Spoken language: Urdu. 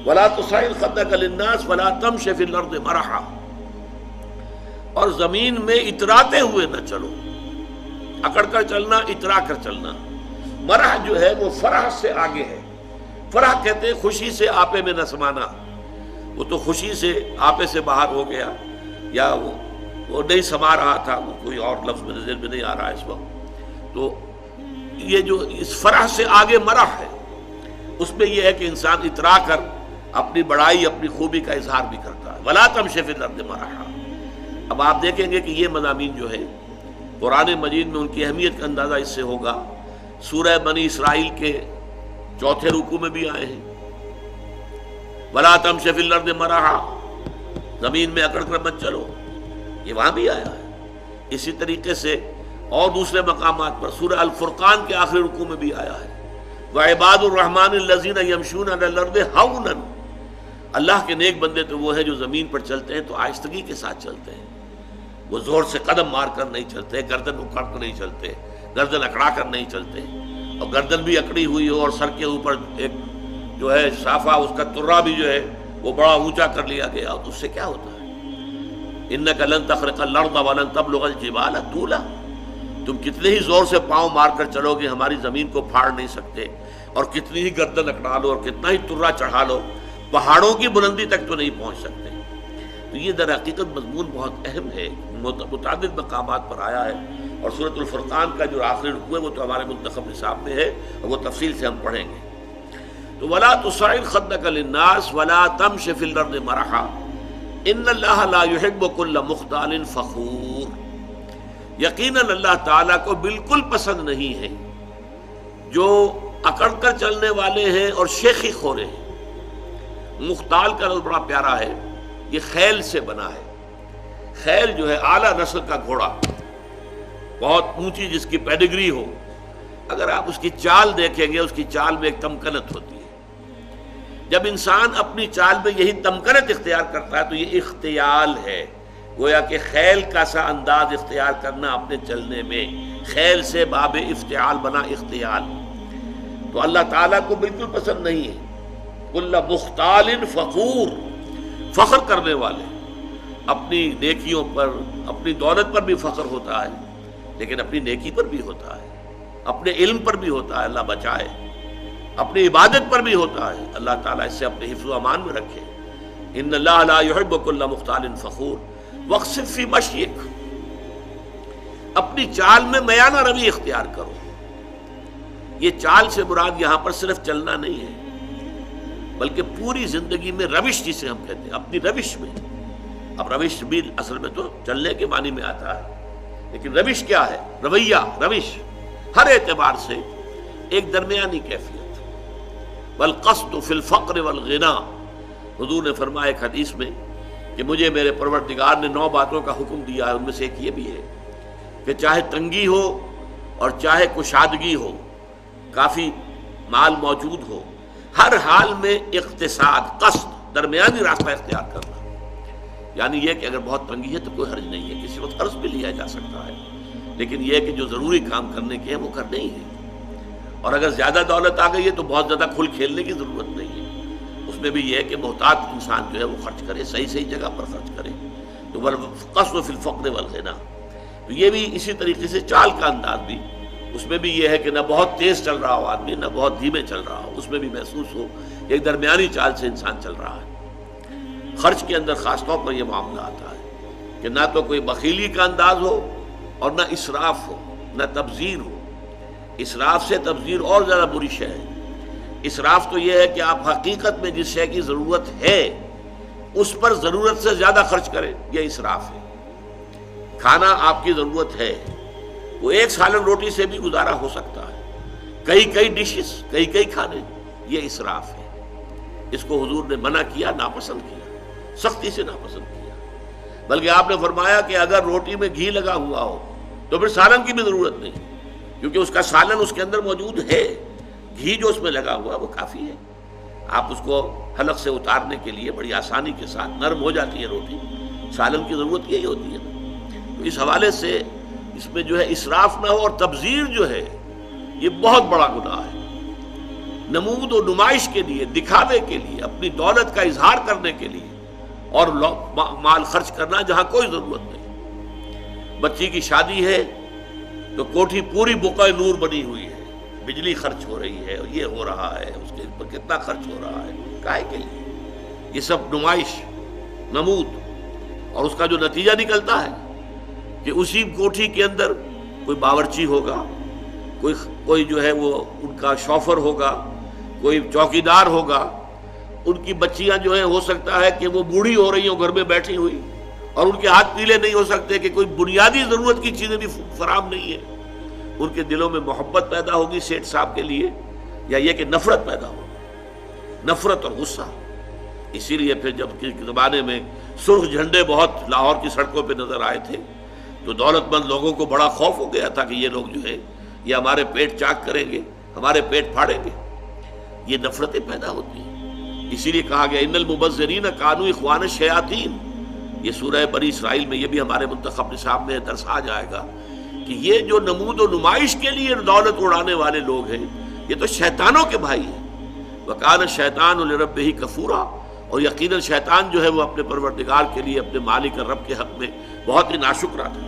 ولا تصعر خدك للناس ولا تمش في الارض مرحا، اور زمین میں اتراتے ہوئے نہ چلو، اکڑ کر چلنا، اترا کر چلنا۔ مرح جو ہے وہ فرح سے آگے ہے۔ فرح کہتے ہیں خوشی سے آپے میں نہ سمانا، وہ تو خوشی سے آپے سے باہر ہو گیا، یا وہ نہیں سما رہا تھا، وہ کوئی اور لفظ میرے ذہن میں نہیں آ رہا اس وقت۔ تو یہ جو اس فرح سے آگے مرح ہے، اس میں یہ ہے کہ انسان اترا کر اپنی بڑائی، اپنی خوبی کا اظہار بھی کرتا ہے۔ ولا تمش فی الارض مرحا۔ اب آپ دیکھیں گے کہ یہ مضامین جو ہے قرآن مجید میں ان کی اہمیت کا اندازہ اس سے ہوگا، سورہ بنی اسرائیل کے چوتھے رکوع میں بھی آئے ہیں، ولا تمش فی الارض مرحا، زمین میں اکڑ کر مت چلو، یہ وہاں بھی آیا ہے۔ اسی طریقے سے اور دوسرے مقامات پر سورہ الفرقان کے آخری رکوع میں بھی آیا ہے، وعباد الرحمن الذین یمشون علی الارض ہونا، اللہ کے نیک بندے تو وہ ہیں جو زمین پر چلتے ہیں تو آہستگی کے ساتھ چلتے ہیں، وہ زور سے قدم مار کر نہیں چلتے، گردن اکڑ کر نہیں چلتے، گردن اکڑا کر نہیں چلتے، اور گردن بھی اکڑی ہوئی ہو اور سر کے اوپر ایک جو ہے صافہ، اس کا ترا بھی جو ہے وہ بڑا اونچا کر لیا گیا، تو اس سے کیا ہوتا ہے؟ انک لن تخرق الارض ولن تبلغ الجبال طولا، تم کتنے ہی زور سے پاؤں مار کر چلو گے ہماری زمین کو پھاڑ نہیں سکتے، اور کتنی ہی گردن اکڑا لو اور کتنا ہی ترا چڑھا لو، پہاڑوں کی بلندی تک تو نہیں پہنچ سکتے۔ تو یہ در حقیقت مضمون بہت اہم ہے، متعدد مقامات پر آیا ہے، اور سورۃ الفرقان کا جو آخری رکوع ہے وہ تو ہمارے منتخب نصاب میں ہے، اور وہ تفصیل سے ہم پڑھیں گے۔ تو ولا تصعر خدك للناس ولا تمش في الارض مرحا ان اللہ لا يحب كل مختال فخور، یقیناً اللہ تعالیٰ کو بالکل پسند نہیں ہے جو اکڑ کر چلنے والے ہیں اور شیخی خورے ہیں۔ مختال کا لفظ بڑا پیارا ہے، یہ خیل سے بنا ہے۔ خیل جو ہے اعلیٰ نسل کا گھوڑا، بہت اونچی جس کی پیڈگری ہو، اگر آپ اس کی چال دیکھیں گے، اس کی چال میں ایک تمکنت ہوتی ہے۔ جب انسان اپنی چال میں یہی تمکنت اختیار کرتا ہے تو یہ اختیال ہے، گویا کہ خیل کا سا انداز اختیار کرنا اپنے چلنے میں، خیل سے باب افتعال بنا اختیال، تو اللہ تعالیٰ کو بالکل پسند نہیں ہے۔ کل مختال فخور، فخر کرنے والے، اپنی نیکیوں پر، اپنی دولت پر بھی فخر ہوتا ہے، لیکن اپنی نیکی پر بھی ہوتا ہے، اپنے علم پر بھی ہوتا ہے، اللہ بچائے، اپنی عبادت پر بھی ہوتا ہے، اللہ تعالیٰ اس سے اپنے حفظ و امان میں رکھے۔ ان اللہ لا يحب كل مختال فخور واقصد فی مشیک، اپنی چال میں میانہ روی اختیار کرو۔ یہ چال سے مراد یہاں پر صرف چلنا نہیں ہے، بلکہ پوری زندگی میں روش جسے ہم کہتے ہیں، اپنی روش میں۔ اب روش بھی اصل میں تو چلنے کے معنی میں آتا ہے، لیکن روش کیا ہے؟ رویہ، روش ہر اعتبار سے ایک درمیانی کیفیت۔ والقصد فی الفقر والغنا، حضور نے فرمایا ایک حدیث میں کہ مجھے میرے پروردگار نے 9 باتوں کا حکم دیا ہے، ان میں سے ایک یہ بھی ہے کہ چاہے تنگی ہو اور چاہے کشادگی ہو، کافی مال موجود ہو، ہر حال میں اقتصاد، قصد، درمیانی راستہ اختیار کرنا۔ یعنی یہ کہ اگر بہت تنگی ہے تو کوئی حرج نہیں ہے، کسی وقت قرض بھی لیا جا سکتا ہے، لیکن یہ کہ جو ضروری کام کرنے کے ہیں وہ کرنے ہی ہے۔ اور اگر زیادہ دولت آ گئی ہے تو بہت زیادہ کھل کھیلنے کی ضرورت نہیں ہے، اس میں بھی یہ ہے کہ محتاط انسان جو ہے وہ خرچ کرے، صحیح جگہ پر خرچ کرے۔ تو والقصد فی الفقر والغنا، تو یہ بھی اسی طریقے سے چال کا انداز بھی، اس میں بھی یہ ہے کہ نہ بہت تیز چل رہا ہو آدمی، نہ بہت دھیمے چل رہا ہو، اس میں بھی محسوس ہو ایک درمیانی چال سے انسان چل رہا ہے۔ خرچ کے اندر خاص طور پر یہ معاملہ آتا ہے کہ نہ تو کوئی بخیلی کا انداز ہو اور نہ اسراف ہو، نہ تبذیر ہو۔ اسراف سے تبذیر اور زیادہ بری شے ہے۔ اسراف تو یہ ہے کہ آپ حقیقت میں جس شے کی ضرورت ہے اس پر ضرورت سے زیادہ خرچ کریں، یہ اسراف ہے۔ کھانا آپ کی ضرورت ہے، وہ ایک سالن روٹی سے بھی گزارا ہو سکتا ہے، کئی ڈشز، کئی کھانے، یہ اسراف ہے۔ اس کو حضور نے منع کیا، ناپسند کیا، سختی سے ناپسند کیا۔ بلکہ آپ نے فرمایا کہ اگر روٹی میں گھی لگا ہوا ہو تو پھر سالن کی بھی ضرورت نہیں، کیونکہ اس کا سالن اس کے اندر موجود ہے، گھی جو اس میں لگا ہوا وہ کافی ہے۔ آپ اس کو حلق سے اتارنے کے لیے بڑی آسانی کے ساتھ نرم ہو جاتی ہے روٹی، سالن کی ضرورت یہی ہوتی ہے۔ تو اس حوالے سے اس میں جو ہے اسراف نہ ہو، اور تبذیر جو ہے یہ بہت بڑا گناہ ہے۔ نمود و نمائش کے لیے، دکھاوے کے لیے، اپنی دولت کا اظہار کرنے کے لیے، اور مال خرچ کرنا جہاں کوئی ضرورت نہیں۔ بچی کی شادی ہے تو کوٹھی پوری بقعہ نور بنی ہوئی ہے، بجلی خرچ ہو رہی ہے، یہ ہو رہا ہے، اس کے اوپر کتنا خرچ ہو رہا ہے، کائے کے لیے؟ یہ سب نمائش، نمود، اور اس کا جو نتیجہ نکلتا ہے کہ اسی کوٹھی کے اندر کوئی باورچی ہوگا، کوئی جو ہے وہ ان کا شوفر ہوگا، کوئی چوکیدار ہوگا، ان کی بچیاں جو ہیں ہو سکتا ہے کہ وہ بوڑھی ہو رہی ہوں گھر میں بیٹھی ہوئی، اور ان کے ہاتھ پیلے نہیں ہو سکتے کہ کوئی بنیادی ضرورت کی چیزیں بھی فراہم نہیں ہے۔ ان کے دلوں میں محبت پیدا ہوگی سیٹھ صاحب کے لیے، یا یہ کہ نفرت پیدا ہوگی، نفرت اور غصہ۔ اسی لیے پھر جب کے زمانے میں سرخ جھنڈے بہت لاہور کی سڑکوں پہ نظر آئے تھے تو دولت مند لوگوں کو بڑا خوف ہو گیا تھا کہ یہ لوگ جو ہے یہ ہمارے پیٹ چاک کریں گے، ہمارے پیٹ پھاڑیں گے۔ یہ نفرتیں پیدا ہوتی ہیں۔ اسی لیے کہا گیا ان المبذرین کانوا اخوان الشیاطین۔ یہ سورہ بنی اسرائیل میں یہ بھی ہمارے منتخب نصاب میں درس آ جائے گا کہ یہ جو نمود و نمائش کے لیے دولت اڑانے والے لوگ ہیں یہ تو شیطانوں کے بھائی ہیں۔ وَكَانَ الشَّيْطَانُ لِرَبِّهِ كَفُورًا، اور یقیناً شیطان جو ہے وہ اپنے پروردگار کے لیے، اپنے مالک اور رب کے حق میں بہت ہی ناشکرا تھا۔